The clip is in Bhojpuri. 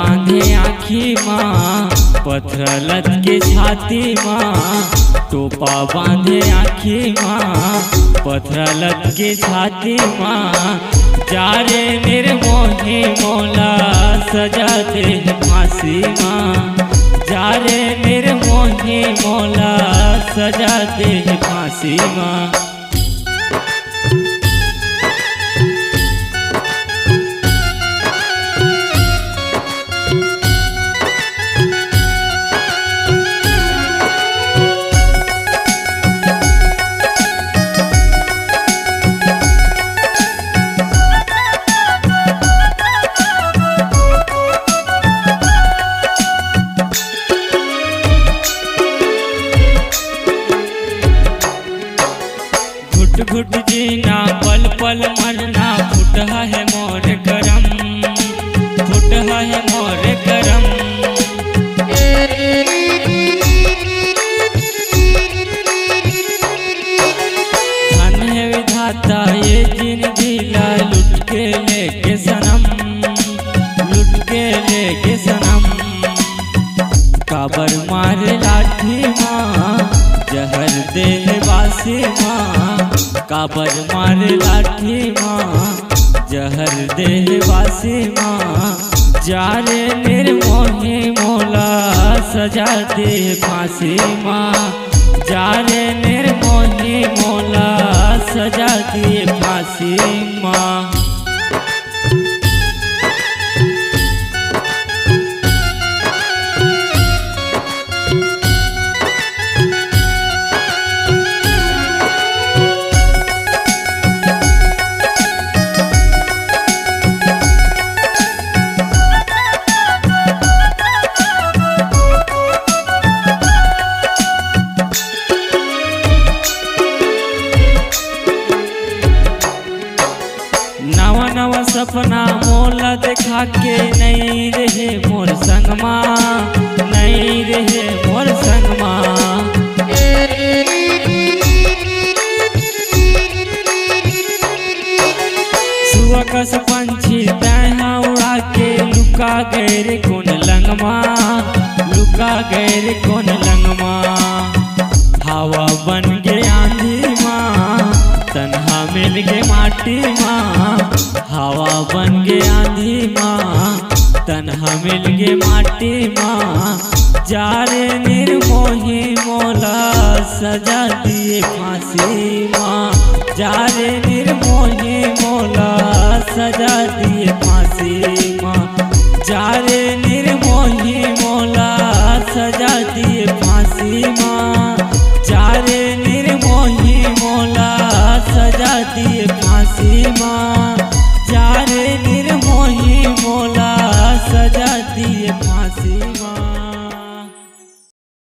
बांधे आँखी माँ, पथरलत के छाती माँ। टोपा बांधे आँखी माँ, पथरलत के छाती माँ। जा रे निर्मोही मौला सजा दे फांसी माँ। जा रे निर्मोही मौला सजा दे फांसी माँ। घुट घुट जीना पल पल मरना, फुटहा है मोर करम, फुटहा है मोर करम। धन है विधाता ये जिंदगी ला, लुट के लेके सनम, लुट के लेके सनम। काबर मारे लाठी माँ, जहर देह वासी माँ। काबर मारे लाठी माँ, जहर देह वासी माँ। जा रे निर्मोही मौला सजा दे फांसी माँ। जा रे निर्मोही मौला सजा दे फांसी माँ। नवा नवा सपना मोला देखा के, नहीं रहे मोर संगमा, नहीं रहे मोर संगमा। सुअकस पंछी तैहा उड़ा के, लुका गए रे कौन लंगमा, लुका गए रे कौन लंगमा। हवा बन गए आंधी माँ, तन्हा मिल गए माटी माँ। हवा बन गए आंधी माँ, तन्हा मिल गए माटी माँ। जा रे निर्मोही मौला सजा दिए फांसी माँ। जा रे निर्मोही मौला सजा दिए फांसी माँ। जा रे निर्मोही